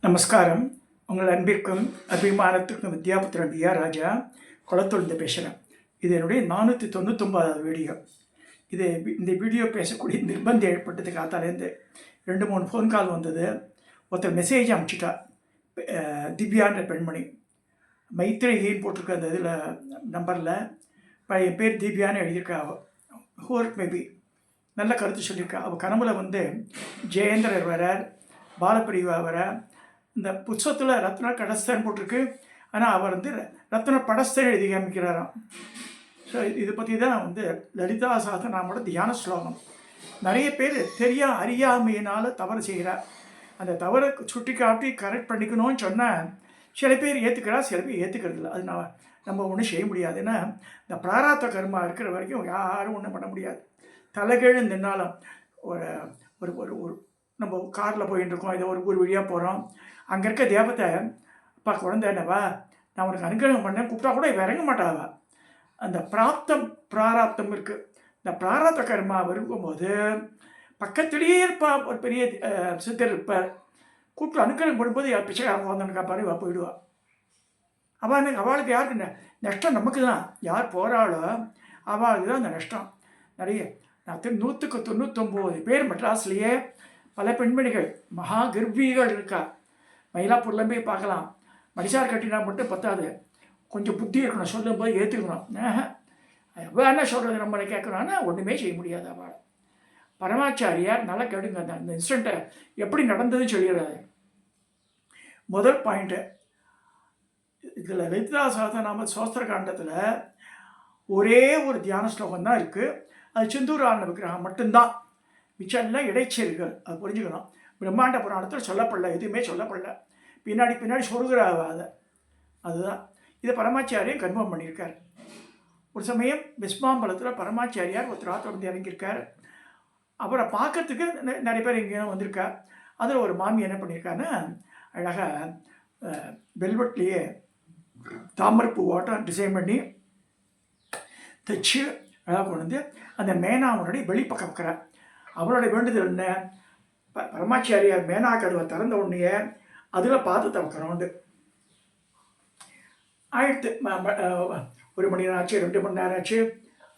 நமஸ்காரம். உங்கள் அன்பிற்கும் அபிமானத்துக்கும் வித்யாபுத்திரன் வி ஆர் ராஜா குளத்தொழுந்து பேசுகிறேன். இது என்னுடைய 499வது வீடியோ. இந்த வீடியோ பேசக்கூடிய நிர்பந்தம் ஏற்பட்டது. காத்தாலேருந்து 2-3 ஃபோன் கால் வந்தது. ஒருத்தர் மெசேஜ் அனுப்பிச்சிட்டா, திவ்யான்ற பெண்மணி. மைத்ரேயின்னு போட்டிருக்க அந்த இதில் நம்பரில் என் பேர் திவ்யான்னு எழுதியிருக்கா. ஹோர் மேபி நல்ல கருத்து சொல்லியிருக்கா. அவள் கனவுல ஜெயேந்திரர் வரார், பாலப்பிரிவா வர. இந்த புத்தகத்தில் ரத்ன கடஸ்தன் போட்டிருக்கு, ஆனால் அவர் ரத்ன படஸ்தன் எழுதி காமிக்கிறாராம். ஸோ இதை பற்றி தான் லலிதா சஹஸ்ரநாமோட தியான ஸ்லோகம். நிறைய பேர் அறியாமையினால் தவறு செய்கிறார். அந்த தவறை சுட்டி காட்டி கரெக்ட் பண்ணிக்கணும்னு சொன்னால் சில பேர் ஏற்றுக்கிறா, சில பேர் ஏற்றுக்கிறது இல்லை. அது நம்ம ஒன்றும் செய்ய முடியாது. ஏன்னா இந்த பிராராத்த கர்மா இருக்கிற வரைக்கும் யாரும் ஒன்றும் பண்ண முடியாது. தலைகீழ் நின்னாலும் ஒரு ஒரு ஒரு நம்ம காரில் போயின்னு இருக்கோம், ஏதோ ஒரு ஊர் வழியாக போகிறோம். அங்கே இருக்க தேவத்தை, அப்பா குழந்தை என்னவா, நான் உனக்கு அனுகிரகம் பண்ணேன் கூப்பிட்டா கூட இறங்க மாட்டாவா. அந்த பிராராப்தம் இருக்குது. இந்த பிராராத்த கர்மா இருக்கும்போது பக்கத்துலேயே இருப்பா. ஒரு பெரிய சித்தர் இருப்பார், கூப்பிட்டு அனுகிரகம் பண்ணும்போது பிச்சைக்காரங்க வந்தனுக்கா பாரு வா போயிடுவா. அவளுக்கு யாருக்கு நஷ்டம்? நமக்கு தான். யார் போகிறாளோ அவளுக்கு தான் அந்த நஷ்டம். நிறைய 199 பேர் மெட்ராஸ்லேயே பல பெண்மணிகள் மகா கர்ப்பிகள் இருக்கா. மயிலாப்பூர்ல போய் பார்க்கலாம். மடிசார் கட்டினா மட்டும் பத்தாது, கொஞ்சம் புத்தி இருக்கணும், சொல்லும்போது ஏற்றுக்கணும். எவ்வளோ என்ன சொல்கிறது நம்மளை கேட்கணும்னா ஒன்றுமே செய்ய முடியாது. அவள் பரமாச்சாரியார் நல்லா கேடுங்க, அந்த இன்சிடெண்ட்டை எப்படி நடந்ததுன்னு சொல்லிடுறாரு. முதல் பாயிண்ட்டு, இதில் லலிதா சஹஸ்ரநாம சோஸ்திர காண்டத்தில் ஒரே ஒரு தியான ஸ்லோகம் தான் இருக்குது. அது சிந்தூரான விக்கிரகம் மட்டும்தான். மிச்சம்லாம் இடைச்செயல்கள். அது புரிஞ்சுக்கணும். பிரம்மாண்ட புராணத்தில் சொல்லப்படல, எதுவுமே சொல்லப்படல. பின்னாடி சொருகிறாவ அதுதான். இதை பரமாச்சாரியம் கன்ஃபார்ம் பண்ணியிருக்கார். ஒரு சமயம் விஸ்வாம்பலத்தில் பரமாச்சாரியார் ஒருத்தர் இறங்கியிருக்கார். அவரை பார்க்கறதுக்கு நிறைய பேர் எங்கேயும் வந்திருக்கா. அதில் ஒரு மாமி என்ன பண்ணியிருக்காருன்னா, அழகாக வெல்வெட்லேயே தாமரைப்பூ ஓட்டம் டிசைன் பண்ணி தைச்சு அழகாக கொண்டு அந்த மேனாவனுடைய வெளிப்பக்கம் வைக்கிறார். அவரோட வேண்டுதல் என்ன, பரமாச்சாரியார் மேனா கதவை திறந்த உடனே அதில் பாதத்தை வைக்கணும்ண்டு ஆயிடுத்து. 1 மணி நேரம் ஆச்சு, 2 மணி நேரம் ஆச்சு.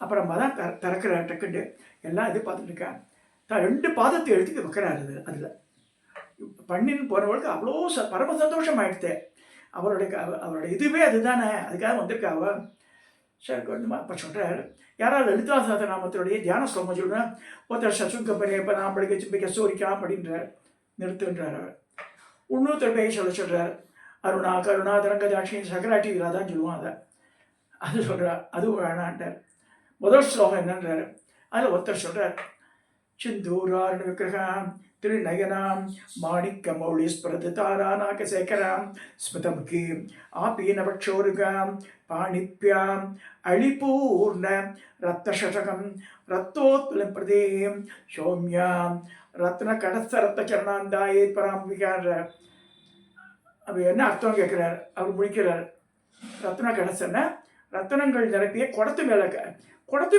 அப்புறமா தான் திறக்கிற டக்குண்டு எல்லாம் இது பார்த்துட்டு இருக்கேன். 2 பாதத்தை எடுத்து வைக்கிறாரு. அதில் பண்ணின்னு போகிறவங்களுக்கு அவ்வளோ பரம சந்தோஷம் ஆகிடுது. அவரோட இதுவே அதுதானே, அதுக்காக வந்திருக்கா அவ. சரி கொஞ்சமாக அப்போ சொல்கிறார், யாராவது லலிதா சஹஸ்ரநாமத்தினுடைய தியான ஸ்லோகம் சொல்கிறேன். ஒருத்தர் சசுங்கம்பனி இப்போ நான் படிக்க சோரிக்கலாம் அப்படின்றார், நிறுத்துன்றார் அவர். இன்னொருத்தர் பேய் சொல்கிறார், அருணா கருணா தரங்கஜாட்சி சகராட்டி தான் சொல்லுவான். அது சொல்கிறார், அதுவும் வேணான்ட்டார். முதல் ஸ்லோகம் என்னன்றார். அதில் ஒருத்தர் சொல்கிறார், சிந்தூராரண விக்கிரகம் திருநயனாம் மாணிக்க மௌளி ஸ்பிரதாராநாக சேகராம் ஸ்மிதமுகி ஆபீனபக்ஷோருகாம் பாணிப்யாம் அழிபூர்ண ரத்தசகம் ரத்தோத்பலம் பிரதேம் சௌமியாம் ரத்ன கடஸ்த ரத்த சரணாந்தாயே பராம்பிகான்ற. அவர் என்ன அர்த்தம் கேட்குறார். அவர் முடிக்கிறார், ரத்ன கடஸ்தன்னா ரத்தனங்கள் நிரப்பிய குடத்து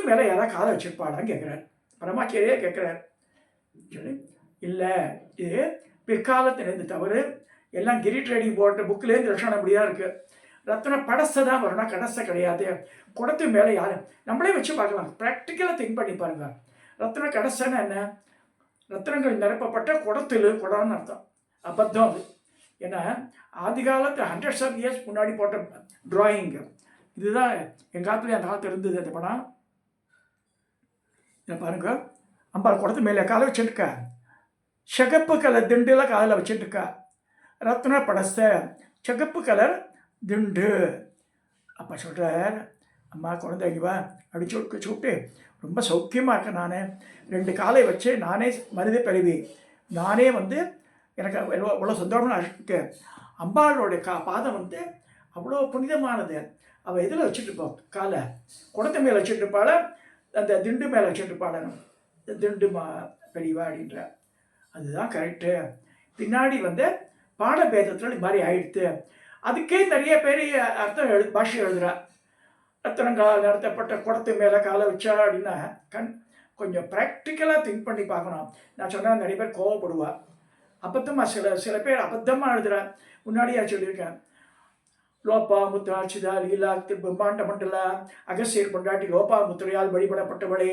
மேலே யாராவது காலை வச்சிருப்பாளான்னு கேட்குறார். பரமாச்சாரியே கேட்குறார். சொல்லி இல்லை, இது பிற்காலத்திலேருந்து தவறு. எல்லாம் கிரி ட்ரேடிங் போட்ட புக்கிலேருந்து லட்சணம் அப்படியா இருக்குது. ரத்தன படசை தான் வரணும், கடசை கிடையாது. குடத்து மேலே யார் நம்மளே வச்சு பார்க்கலாம், ப்ராக்டிக்கலாக திங்க் பண்ணி பாருங்க. ரத்தன கடசைன்னு என்ன, ரத்தனங்கள் நிரப்பப்பட்ட குடம்னு அர்த்தம். அபத்தம் அது. ஏன்னா ஆதி காலத்து 100 of years முன்னாடி போட்ட ட்ராயிங் இதுதான். எங்கள் காலத்துலேயே அந்த காலத்தில் இருந்தது அந்த படம். இதை பாருங்க, அம்பாள் குடத்து மேலே காலை வச்சுருக்கா, சிகப்பு கலர் திண்டில் காதில் வச்சுட்டுருக்கா. ரத்ன படஸ்த சிகப்பு கலர் திண்டு. அப்போ சொல்கிறார், அம்மா குழந்தைங்க வா அப்படி சொல்லிட்டு ரொம்ப சௌக்கியமாக இருக்கேன். நான் 2 காலை வச்சு நானே மனித பிறவி, நானே எனக்கு அவ்வளோ சந்தோஷமாக இருக்கேன். அம்பாளோடைய பாதம் அவ்வளோ புனிதமானது. அவள் எதில் வச்சுட்டுருப்பாள், காலை குடத்து மேலே வச்சுட்டுருப்பாள், அந்த திண்டு மேலே வச்சுட்டுருப்பாள். திண்டு பெரியவா அப்படின்ற அதுதான் கரெக்டு. பின்னாடி பாடபேதத்தில் இது மாதிரி ஆயிடுத்து. அதுக்கே நிறைய பேர் அர்த்தம் பாஷை எழுதுறா. ரத்தனங்கால் நடத்தப்பட்ட குடத்து மேலே காலை வச்சா அப்படின்னா கொஞ்சம் ப்ராக்டிக்கலாக திங்க் பண்ணி பார்க்கணும். நான் சொன்னால் நிறைய பேர் கோவப்படுவா. அபத்தமாக சில பேர் அபத்தமாக எழுதுகிற முன்னாடியே சொல்லியிருக்கேன். லோப்பா முத்ரா சிதா லீலா பிரம்மாண்ட மண்டல அகசியர் பொண்டாட்டி லோப்பா முத்திரையால் வழிபடப்பட்டவளே.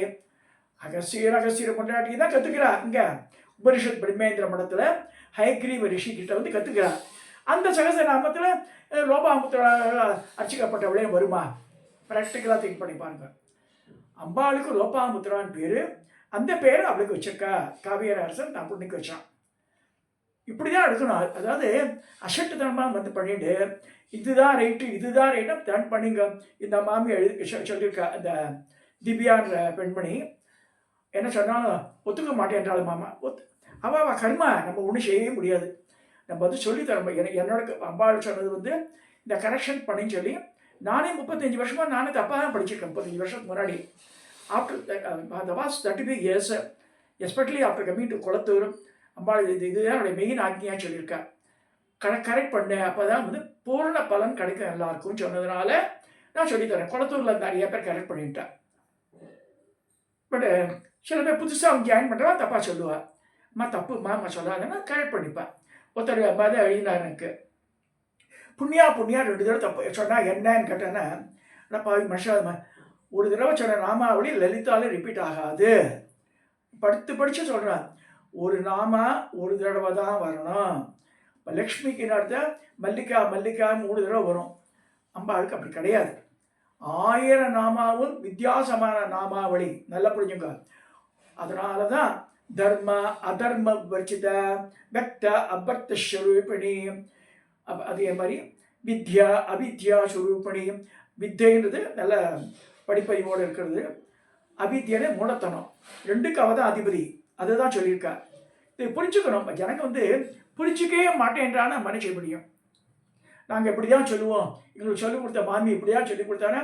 அகசியர் பொண்டாட்டி தான் கற்றுக்கிறா. இங்கே உபனிஷத் பிரம்மேந்திர மடத்தில் ஹயக்ரீவ ரிஷி கிட்ட வந்து கற்றுக்கிறா. அந்த சகசநாமத்தில் லோபாமுத்திரா அர்ச்சிக்கப்பட்டவளே வருமா? ப்ராக்டிக்கலாக திங்க் பண்ணி பாருங்க. அம்பாளுக்கு லோபாமுத்திரான்னு பேர். அந்த பேர் அவளுக்கு வச்சிருக்கா காவியர அரசன் தான் பொண்ணுக்கு வச்சான். இப்படி தான் எடுக்கணும். அதாவது அசட்டுத்தனமாக வந்து பண்ணிட்டு இதுதான் ரைட்டாக தன் பண்ணிங்க. இந்த மாமி சொல்லியிருக்கா அந்த திவ்யான்ற பெண்மணி. என்ன சொன்னாலும் ஒத்துக்க மாட்டேன்றாலும் மாமா அவள் கர்மா நம்ம ஒன்றும் செய்யவே முடியாது. நம்ம வந்து சொல்லித்தரோம். என்னோட அம்பாள் சொன்னது வந்து இந்த கரெக்ஷன் பண்ணின்னு சொல்லி நானே 35 வருஷமாக நானே தப்பாக தான் படிச்சிருக்கேன். 35 வருஷத்துக்கு முன்னாடி after was 35 years especially after coming to Kulathur. Ambal இதுதான் என்னுடைய மெயின் ஆக்னியாக சொல்லியிருக்கேன். கரெக்ட் பண்ணேன். அப்போ தான் வந்து பூர்ண பலன் கிடைக்கும் எல்லாருக்கும் சொன்னதுனால நான் சொல்லித்தரேன். குளத்தூரில் நிறைய பேர் கரெக்ட் பண்ணிட்டேன். பட் சில பேர் புதுசாக அவங்க ஜாயின் பண்ணுறா தப்பாக சொல்லுவாள். தப்புமா சொல்லாதுன்னா கரெக்ட் பண்ணிப்பேன். ஒருத்தர் மாதிரி எழுதினார் எனக்கு. புண்ணியா 2 தடவை தப்பு சொன்னால் என்னன்னு கேட்டேன்னா மனுஷன் ஒரு தடவை சொன்ன நாமாவளி லலிதாவில் ரிப்பீட் ஆகாது. படித்து சொல்கிறேன். ஒரு நாமா ஒரு தடவை தான் வரணும். இப்போ லக்ஷ்மிக்கு அடுத்த மல்லிகா 3 தடவை வரும். அம்பாளுக்கு அப்படி கிடையாது. 1000 நாமாவும் வித்தியாசமான நாமாவளி. நல்லா புரிஞ்சுங்க. அதனால தான் தர்ம அதர்ம வர்ச்சித பக்த அபர்த்த ஸ்வரூபிணி. அதே மாதிரி வித்யா அவித்யா ஸ்வரூபிணி. வித்யன்றது நல்ல படிப்பறிவோடு இருக்கிறது. அவித்யன்னு மூடத்தனம். 2க்கு அவ தான் அதிபதி. அதை தான் சொல்லியிருக்கா. இது புரிஞ்சுக்கணும். எனக்கு வந்து புரிஞ்சிக்கவே மாட்டேன்றான மனுஷ முடியும். நாங்கள் இப்படி தான் சொல்லுவோம். எங்களுக்கு சொல்லிக் கொடுத்த மாமி இப்படி தான் சொல்லிக் கொடுத்தானே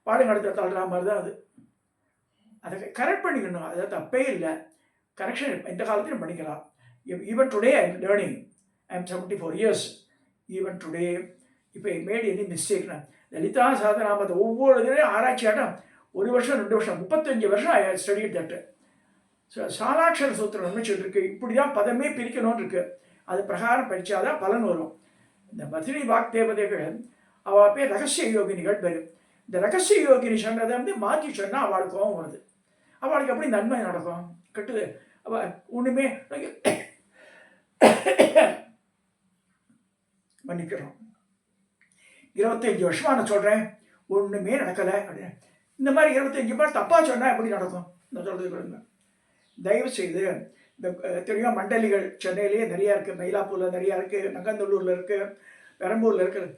பாடம் நடத்த தள்ளுற மாதிரி தான் அது. அதை கரெக்ட் பண்ணிக்கணும். அது தப்பே இல்லை. கரெக்ஷன் இந்த காலத்திலும் பண்ணிக்கலாம். Even today I am learning. I am 74 years. Even today இப்போ மேட் எனி மிஸ்டேக்னா லலிதா சாதனாமத்தை ஒவ்வொரு இதுலேயும் ஆராய்ச்சி ஆட்டம் 1 வருஷம் 2 வருஷம் 35 வருஷம் ஐ ஸ்டடி தட்டு. சாலாட்சர சூத்திரம்னு சொல்லியிருக்கு. இப்படி தான் பதமே பிரிக்கணும்னு இருக்குது. அது பிரகாரம் படித்தாதான் பலன் வரும். இந்த பத்னி வாக் தேவதைகள் அவள் பேர் ரகசிய யோகினிகள் பேர். இந்த ரகசிய யோகினி சொன்னதை வந்து மாற்றி சொன்னால் அவளுக்கு கோபம் வருது. அவளுக்கு எப்படி நன்மை நடக்கும்? கெட்டுது. அவள் ஒன்றுமே மன்னிக்கிறோம். 25 வருஷமாக நான் சொல்கிறேன் ஒன்றுமே நடக்கலை அப்படின்னு. இந்த மாதிரி 25 பேர் தப்பாக சொன்னால் எப்படி நடக்கும்? நான் சொல்கிறது கொடுங்க. தயவு செய்து இந்த தெரியும் மண்டலிகள் சென்னையிலேயே நிறையா இருக்குது. மயிலாப்பூரில் நிறையா இருக்குது. நங்கந்தூரில் இருக்குது. பெரம்பூரில் இருக்குது.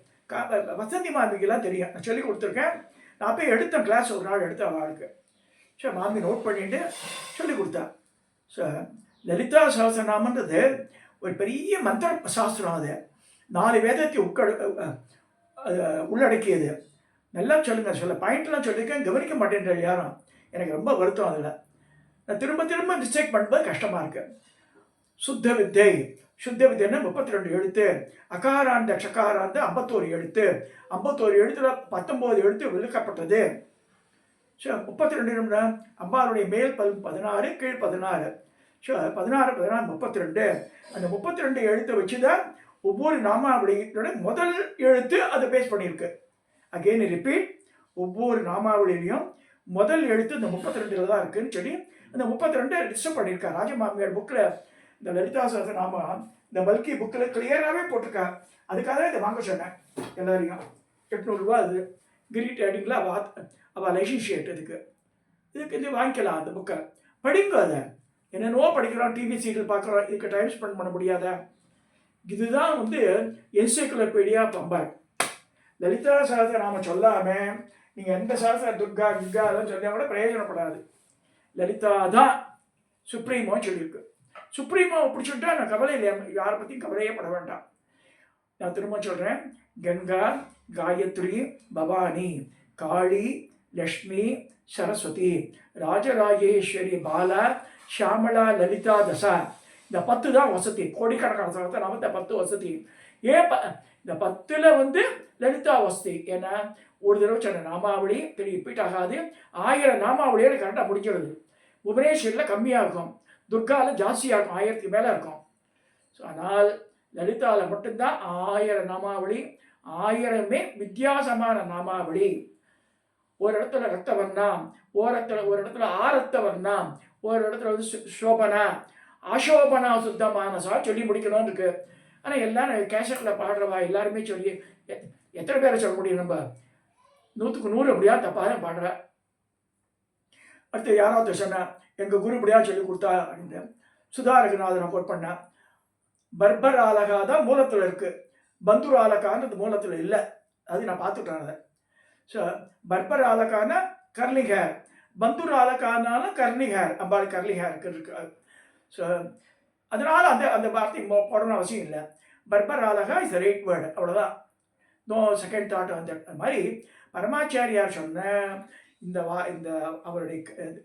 வசந்தி மாமிக்கெல்லாம் தெரியும். நான் சொல்லி கொடுத்துருக்கேன். நான் போய் எடுத்தேன் கிளாஸ் ஒரு நாள் எடுத்த அவளுக்கு. ஸோ மாமி நோட் பண்ணிட்டு சொல்லி கொடுத்தா. ஸோ லலிதா சஹஸ்ரநாமன்றது ஒரு பெரிய மந்திர சாஸ்திரம். அது 4 வேதத்தை உள்ளடக்கியது. நல்லா சொல்லுங்கள். சில பாயிண்ட்லாம் சொல்லியிருக்கேன், கவனிக்க மாட்டேன்ற யாரும். எனக்கு ரொம்ப வருத்தம். அதில் நான் திரும்ப மிஸ்டேக் பண்ணும்போது கஷ்டமாக இருக்குது. சுத்த வித்தை 32 எழுத்து. அகாராந்த ஷகாராந்த 51 எழுத்து. 51 எழுத்துல 19 எழுத்து விழுக்கப்பட்டது. ஸோ 32 அம்பாளுடைய மேல் 16 கீழ் 16. ஸோ 16 32. அந்த 32 எழுத்தை வச்சு தான் ஒவ்வொரு நாமாவளியோட முதல் எழுத்து அதை பேஸ் பண்ணியிருக்கு. Again repeat. ஒவ்வொரு நாமாவளியிலையும் முதல் எழுத்து இந்த 32 தான் இருக்குன்னு சொல்லி அந்த 32 ரிஜிஸ்டர் பண்ணியிருக்கா. ராஜமாமியார் புக்கில் இந்த லலிதா சஹஸ்ரநாம இந்த பல்கி புக்கில் கிளியராகவே போட்டிருக்கா. அதுக்காக தான் இதை வாங்க சொன்னேன் எல்லாரையும். 800 ரூபா. அது கிரீட் ஐடிங்கில் அவள் லைசன்ஷியேட். இதுக்கு இது வாங்கிக்கலாம். அந்த புக்கை படிங்க. அதை என்னென்னவோ படிக்கிறோம், டிவி சீரியல் பார்க்குறோம், இதுக்கு டைம் ஸ்பெண்ட் பண்ண முடியாத. இதுதான் வந்து என்சைக்ளோபீடியா பம்பாய். லலிதா சஹஸ்ரநாமம் சொல்லாமல் நீங்கள் எந்த சாஸ்திர துர்கா அதெல்லாம் சொன்னால் கூட பிரயோஜனப்படாது. லலிதா தான் சுப்ரீமோன்னு சொல்லியிருக்கு. சுப்ரீமோவை பிடிச்சுட்டா நான் கவலை இல்லை. யாரை பற்றியும் கவலையே பட வேண்டாம். நான் திரும்ப சொல்கிறேன். கங்கா, காயத்ரி, பவானி, காளி, லக்ஷ்மி, சரஸ்வதி, ராஜராஜேஸ்வரி, பாலா, ஷியாமலா, லலிதா, தசா. இந்த 10 தான் வசதி. கோடிக்கணக்கான சகத்தை நாம இந்த 10 வசதி. ஏன் இந்த 10ல் வந்து லலிதா வசதி? ஏன்னா ஒரு தடவை சொன்ன நாமாவளி ரிப்பீட் ஆகாது. 1000 நாமாவளியோட கரெக்டாக முடிக்கிறது. புவனேஸ்வரில் கம்மியாக இருக்கும், துர்காவில் ஜாஸ்தியாக இருக்கும், 1000க்கு மேலே இருக்கும். ஸோ ஆனால் லலிதாவில் மட்டும்தான் 1000 நாமாவளி, 1000மே வித்தியாசமான நாமாவளி. ஒரு இடத்துல ரத்தவர்ணா, ஒரு இடத்துல ஆரத்தவர்ணா, ஒரு இடத்துல வந்து சோபனா, அசோபனா சுத்தமானசா சொல்லி முடிக்கணும்னு இருக்கு. ஆனால் எல்லாரும் கேசட்டில் பாடுறவா எல்லாருமே சொல்லி எத்தனை பேரை சொல்ல முடியும்? நம்ம 100க்கு 100 அப்படியா தப்பாக தான் பாடுற. அடுத்து யாராவது சொன்னா எங்கள் குரு இப்படியா சொல்லி கொடுத்தா அப்படின்னு சுதா ரகுநாதனை கோட் பண்ணா. பர்பர் ஆலகா தான் மூலத்தில் இருக்கு, பந்துர் ஆலகான்னு மூலத்தில் இல்லை. அது நான் பார்த்துட்டேன் அதை. ஸோ பர்பர் ஆலகான கர்லிங் ஹேர், பந்துர் ஆலகானாலும் curling hair, Ambal curling hair இருக்கு. ஸோ அதனால அந்த அந்த வார்த்தை போடணும் அவசியம் இல்லை. பர்பர் ஆலகா இஸ் ரைட் வேர்டு, அவ்வளோதான். No second thought. அந்த மாதிரி பரமாச்சாரியார் சொன்ன இந்த அவருடைய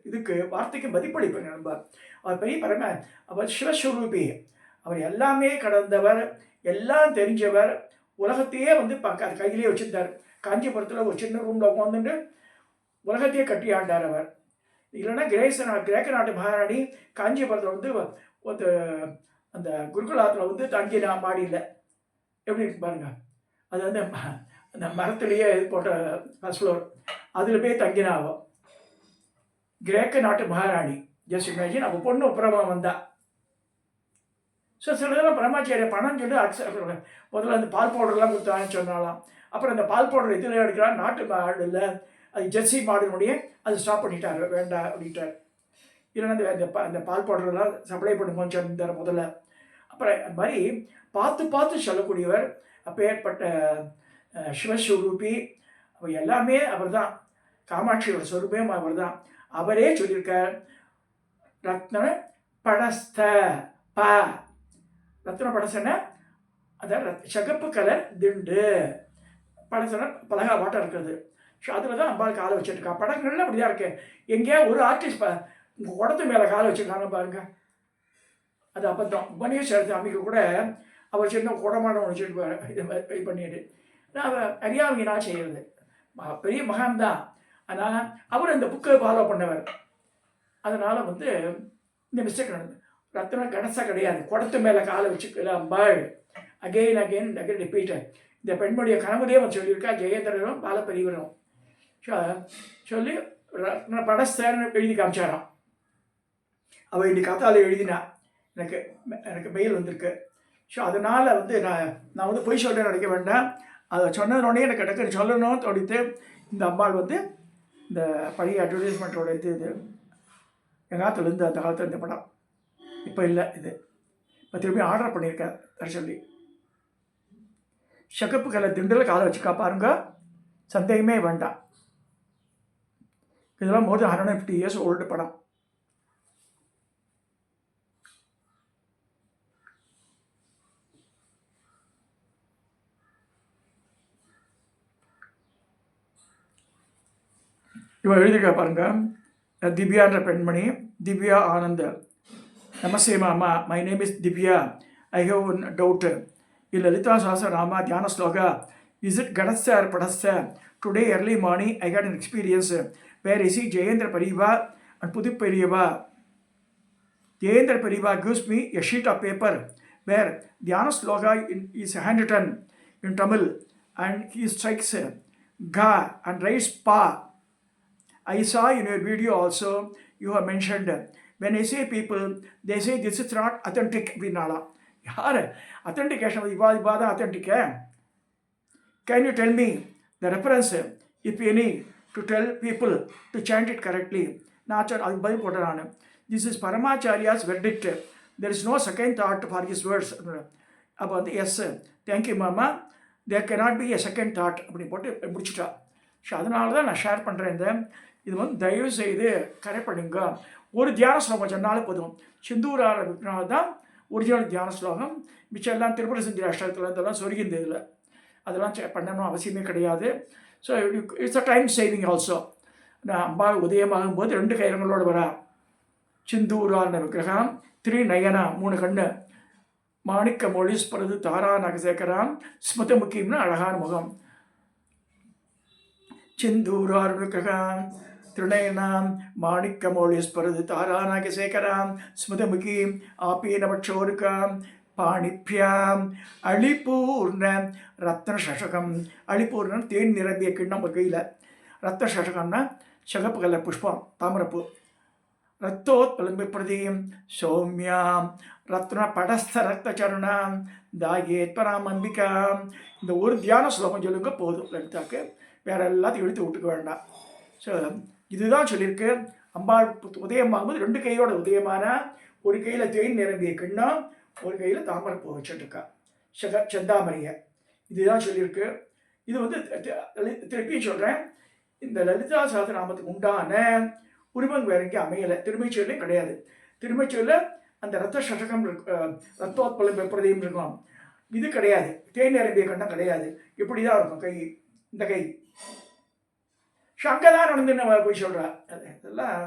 இதுக்கு வார்த்தைக்கு மதிப்பளிப்பு நம்ம. அவர் பெரிய அவர் சிவஸ்வரூபி, அவர் எல்லாமே கடந்தவர், எல்லாம் தெரிஞ்சவர், உலகத்தையே வந்து கையிலே வச்சுருந்தார். காஞ்சிபுரத்தில் ஒரு சின்ன ரூமில் உட்காந்துட்டு உலகத்தையே கட்டி ஆண்டார் அவர். இல்லைன்னா கிரேக்க நாட்டு மகாராணி காஞ்சிபுரத்தில் வந்து ஒரு அந்த குருகுலாத்தில் வந்து தங்கினா மாடியில் எப்படி இருக்கு பாருங்க. அது வந்து அந்த மரத்துலேயே போட்ட ஃபர்ஸ்ட் ஃப்ளோர், அதில் போய் தங்கினாவோ கிரேக்க நாட்டு மகாராணி. Just imagine. அப்போ பொண்ணு அப்புறமா வந்தா. ஸோ சிலதெல்லாம் பரமாச்சாரிய பணம் சொல்லி முதல்ல அந்த பால் பவுடர்லாம் கொடுத்தான்னு சொன்னாலாம். அப்புறம் அந்த பால் பவுடர் இதில் எடுக்கிறா, நாட்டு மாடு இல்லை, அது ஜெர்சி மாடுனுடைய அது ஸ்டாப் பண்ணிட்டார், வேண்டாம் அப்படின்ட்டார். இல்லைன்னா அந்த பால் பவுடர்லாம் சப்ளை பண்ணுங்கன்னு சொன்னார் முதல்ல. அப்புறம் அது மாதிரி பார்த்து சொல்லக்கூடியவர். அப்போ ஏற்பட்ட சிவஸ்வரூபி, அவர் எல்லாமே அவர் தான். காமாட்சியோட சொரூபம் அவர் தான். அவரே சொல்லியிருக்கார், ரத்ன படஸ்த ப, ரத்ன படசன அதான் சகப்பு கலர் திண்டு, படசன பலகா வாட்டம் இருக்கிறது. ஸோ அதில் தான் அம்பாள் காலை வச்சுருக்கா. படங்கள்லாம் அப்படி தான் இருக்கு. எங்கேயா ஒரு ஆர்டிஸ்ட் உங்கள் குடத்து மேலே காலை வச்சுருக்காங்க பாருங்க, அது அபத்தம். புவனேஸ்வரத்து அமைக்க கூட அவர் சின்ன குடமான ஒன்று வச்சுட்டு இது பண்ணிட்டு நான் அறியாமையை நான் செய்கிறது. பெரிய மகான் தான். ஆனால் அவர் அந்த புக்கை ஃபாலோ பண்ணவர். அதனால் வந்து இந்த மிஸ்டேக் நடந்தது. ரத்ன கணசா கிடையாது, குடத்து மேலே காலை வச்சுக்கல அம்பாள். Again repeater. இந்த பெண்மணிய கனவுலேயே சொல்லியிருக்கா, ஜெயேந்திரனும் பாலப்பெரியவரும் சொல்லி ரத்ன படஸ்தன்னு எழுதி காமிச்சாராம். அவள் இன்னைக்கு கத்தால எழுதினா, எனக்கு மெயில் வந்திருக்கு. ஸோ அதனால் வந்து நான் வந்து பொய் சொல்ல நினைக்க வேண்டாம். அதை சொன்னதுனோடனே எனக்கு டக்குன்னு சொல்லணும்னு தோடித்து இந்த அம்பாள் வந்து இந்த பழைய அட்வர்டைஸ்மெண்ட்டோட இது எங்கள் காலத்துலேருந்து அந்த காலத்தில் இந்த படம் இப்போ இல்லை. இது இப்போ திரும்பி ஆர்டர் பண்ணியிருக்கேன் தர சொல்லி. சகப்பு கலர் திண்டில் காலை வச்சுக்கா பாருங்க, சந்தேகமே வேண்டாம். இதெல்லாம் மோர் தென் 150 years ஓல்டு படம். இவன் எழுதியிருக்கா பாருங்க, திவ்யான்ற பெண்மணி, திவ்யா ஆனந்த். நமஸ்தே மாமா, my name is Divya. I have one doubt. In Lalita Sahasranama Dhyana Sloka, is it Gadastha or Padastha? Today early morning I got an experience where I see Jayendra Pariva and Pudip Pariva. Jayendra Pariva gives me a sheet of paper where Dhyana Sloka is handwritten in Tamil and he strikes Ga and writes Pa. I saw in your video also you have mentioned, when I say people, they say this is not authentic. யார் authentication? இவா தான் அத்தன்டிக்க. Can you tell me the reference if any to tell people to send it correctly? நான் அதுக்கு பதில் போட்டேன் நான். This is Paramacharya's verdict, there is no second thought for his words. அப்போ வந்து எஸ் தேங்க்யூ மாமா, there cannot be a second thought அப்படின்னு போட்டு முடிச்சுட்டா. ஸோ அதனால தான் நான் ஷேர் பண்ணுறேன். இது வந்து தயவு செய்து கரெக்ட் பண்ணுங்க. ஒரு தியான ஸ்லோகம் சொன்னாலே போதும். சிந்தூரார விக்ரம தான் ஒரிஜினல் தியான ஸ்லோகம். மிச்சம் எல்லாம் திருப்பதி சுந்தரி அஷ்டகத்தில் இதெல்லாம் சொருகிந்த இதில் அதெல்லாம் பண்ணணும் அவசியமே கிடையாது. So it's a time saving also. நான் அம்பாள் உதயமாகும் போது 2 கைரங்களோடு வரா. சிந்தூரான விக்கிரகம், 3 நயனா 3 கண்ணு, மாணிக்க மொழிஸ்பரது தாரா நகசேகராம், ஸ்மிருதமுக்கியம்னு அழகான முகம். சிந்தூரார் விக்கிரகம், திருநயனாம், மாணிக்க மௌலிஸ்பரது தாராநாகசேகராம், ஸ்மிருதமுகீம், ஆபீனபட்சோருக்காம், பாணிப்பியாம் அழிபூர்ண ரத்ன சஷகம். அழிபூர்ணம் தேன் நிரம்பிய கிண்ணம் ஒரு கையில். ரத்ன சஷகம்னா சிகப்பு கலர் புஷ்பம், தாமரப்பூ. ரத்தோத்பலம்பி பிரதீம் சௌமியாம் ரத்ன படஸ்த ரத்த சரணாம் தாகேத்பராம் அம்பிகாம். இந்த ஒரு தியான ஸ்லோகம் சொல்லுங்க போதும் லலிதாக்கு. வேற எல்லாத்தையும் இழுத்து விட்டுக்க வேண்டாம். ஸோ இதுதான் சொல்லியிருக்கு. அம்பாள் உதயமாகும்போது 2 கையோட உதயமான, ஒரு கையில் தேன் நிரம்பிய கிண்ணம், ஒரு கையில் தாமரைப்பூ வச்சுட்டுருக்கா செந்தாமரையை. இதுதான் சொல்லியிருக்கு. இது வந்து திருப்பியும் சொல்கிறேன், இந்த லலிதா சஹஸ்ரநாமத்துக்கு உண்டான உருவம் வேற எங்கேயும் அமையலை. திருமைச்சூர்லையும் கிடையாது. திருமைச்சூரில் அந்த ரத்த சஷகம் ரத்தோத்பலம் வெப்பதையும் இருக்கும். இது கிடையாது. தேன் நிரம்பிய கண்ணம் கிடையாது. இப்படி தான் இருக்கும் கை. இந்த கை அங்கதான் நடந்துன்னு போய் சொல்கிறா. இதெல்லாம்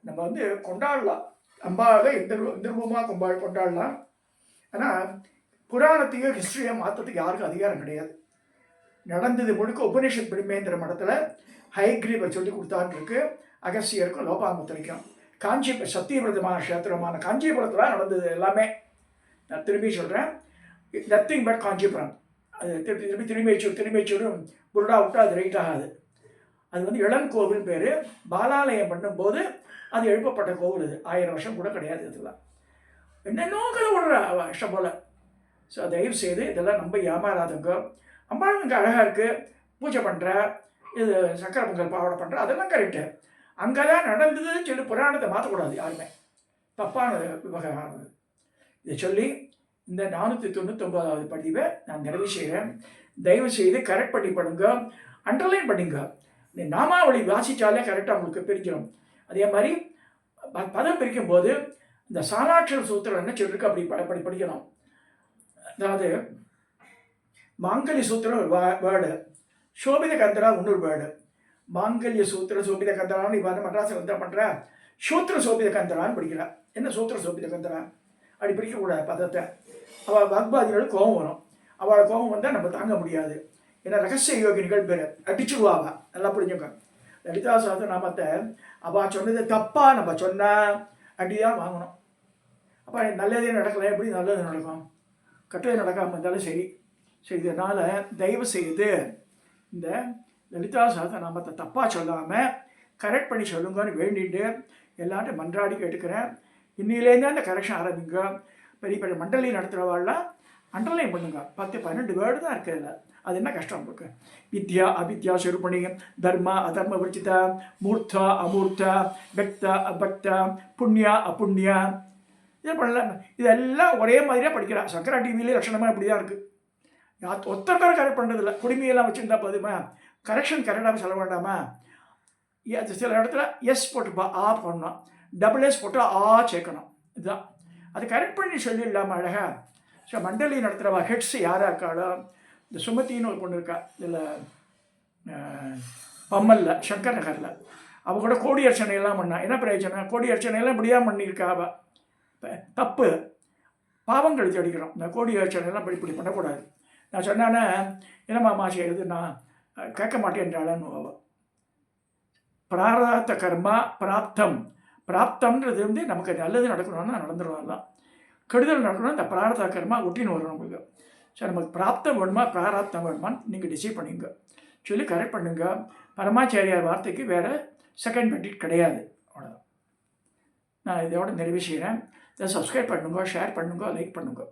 நம்ம வந்து கொண்டாடலாம். அம்பாவை எந்த ரூபமாக கொண்டாடலாம். ஆனால் புராணத்தையும் ஹிஸ்ட்ரியை மாற்றத்துக்கு யாருக்கும் அதிகாரம் கிடையாது. நடந்தது முழுக்க உபநிஷத் பிடிமேந்திர மடத்தில் ஹைக்ரீவை சொல்லி கொடுத்தான்னு இருக்கு. அகஸ்தியருக்கும் லோபாமுத்திரைக்கும் காஞ்சி சத்தியவிரதமான கஷேத்திரமான காஞ்சிபுரத்தில் நடந்தது எல்லாமே. நான் திரும்பி சொல்கிறேன், நத்திங் பட் காஞ்சிபுரம். அது திரும்பிச்சூரும் புருடா விட்டு அது ரைட் ஆகாது. அது வந்து இளங்கோவில் பேர். பாலாலயம் பண்ணும்போது அது எழுப்பப்பட்ட கோவில். அது 1000 வருஷம் கூட கிடையாது. இதெல்லாம் என்னென்னோ கதை விடுற இஷ்டம் போல். ஸோ தயவு செய்து இதெல்லாம் நம்ம ஏமாறாதவங்க. அம்பாள் இங்கே அழகாக இருக்குது, பூஜை பண்ணுற, இது சக்கரை பொங்கல் பாவடை பண்ணுற, அதெல்லாம் கரெக்டு. அங்கே தான் நடந்ததுன்னு சொல்லி புராணத்தை மாற்றக்கூடாது யாருமே. தப்பான விவகாரம். இதை சொல்லி இந்த 499வது பதிவை நான் நிறைவு செய்கிறேன். தயவு செய்து கரெக்ட் பண்ணி பண்ணுங்க, அண்டர்லைன் பண்ணிங்க. இந்த நாமாவளி வாசித்தாலே கரெக்டாக உங்களுக்கு பிரிஞ்சிடும். அதே மாதிரி பதம் பிரிக்கும் போது இந்த சாலாட்சர சூத்திரம் என்ன சொல்லிருக்கு அப்படி படிக்கணும். அதாவது மாங்கல்ய சூத்திரம் ஒரு வேர்டு, சோபித கந்தரா இன்னொரு வேர்டு. மாங்கல்ய சூத்திர சோபித கந்தரான்னு இவ்வாறு மட்ராஸில் வந்து பண்ணுற சூத்திர சோபித கந்தரான்னு படிக்கிறான். என்ன சூத்திர சோபித கந்தரா அப்படி பிடிக்கக்கூடாது பதத்தை. அவள் வாக்பாதிகளுக்கு கோபம் வரும். அவளை கோபம் வந்தால் நம்ம தாங்க முடியாது. ஏன்னா ரகசிய யோகினிகள் பேர் அடிச்சுடுவாங்க. நல்லா புரிஞ்சுங்க. லலிதா சஹஸ்ரநாமத்தை அவள் சொன்னது தப்பாக நம்ம சொன்னால் அடிதான் வாங்கணும். அப்போ நல்லதே நடக்கலை, எப்படி நல்லது நடக்கும்? கெட்டது நடக்காமல் இருந்தாலும் சரி. ஸோ இதனால் தயவு செய்து இந்த லலிதா சஹஸ்ரநாமத்தை தப்பாக சொல்லாமல் கரெக்ட் பண்ணி சொல்லுங்கன்னு வேண்டிட்டு எல்லார்ட்டும் மன்றாடி கேட்டுக்கிறேன். இன்னிலேருந்து அந்த கரெக்ஷன் ஆரம்பிங்க. பெரிய பெரிய மண்டலி நடத்துகிறவாள்லாம் அண்டர்லைன் பண்ணுங்க. 10-12 வேர்டு தான் இருக்குது. அது என்ன கஷ்டம் உங்களுக்கு? வித்யா அவித்யா சொருபணி, தர்மா அதர்ம விருச்சிதா, மூர்த்தா அமூர்த்தா, பக்தா அபக்தா, புண்ணியா அப்புண்ணியா, இதை பண்ணலாம். இதெல்லாம் ஒரே மாதிரியாக படிக்கிறா. சங்கரா டிவிலே லட்சணமாக இப்படி தான் இருக்குது. ஒத்தரை கரெக்ட் பண்ணுறதில்ல. குடுமையெல்லாம் வச்சுருந்தா போதுமா? கரெக்ஷன் கரெக்டாக சொல்ல வேண்டாமா? சில இடத்துல எஸ் போட்டு ஆ பண்ணணும், டபுள் எஸ் போட்டு ஆ சேர்க்கணும். இதுதான் அது கரெக்ட் பண்ணி சொல்லிடலாமா அழகா? ஸோ மண்டலி நடத்துகிறவா ஹெட்ஸ் யாராக இருக்காளோ, இந்த சுமத்தின்னு ஒரு பொண்ணு இருக்கா இதில் பம்மலில் சங்கர் நகரில், அவள் கூட கோடி அர்ச்சனையெல்லாம் பண்ணா. என்ன பிரயோஜனம்? கோடி அர்ச்சனையெல்லாம் இப்படியாக பண்ணியிருக்கா. அவள் தப்பு, பாவங்கள் தேடிக்கிறோம். இந்த கோடி அர்ச்சனையெல்லாம் இப்படி பண்ணக்கூடாது. நான் சொன்னானே என்னம்மா செய்யுது, நான் கேட்க மாட்டேன்றாளன்னு. அவள் பிராரத்த கர்மா பிராப்தம்ன்றது வந்து நமக்கு நல்லது நடக்கணும்னா நடந்துருவாங்கலாம். கெடுதல் நடக்கணும், இந்த பிராரத்த கர்மா ஒட்டின்னு வரும் நம்மளுக்கு. ஸோ நமக்கு பிராப்தம் வேணுமா பிராராப்தம் வேணுமான்னு நீங்கள் டிசைட் பண்ணிங்க, சொல்லி கரெக்ட் பண்ணுங்க. பரமாச்சாரியார் வார்த்தைக்கு வேறு செகண்ட் பெட்டிட் கிடையாது. அவ்வளோதான். நான் இதோட நிறைவு செய்கிறேன். இதை சப்ஸ்கிரைப் பண்ணுங்க, ஷேர் பண்ணுங்க, லைக் பண்ணுங்க.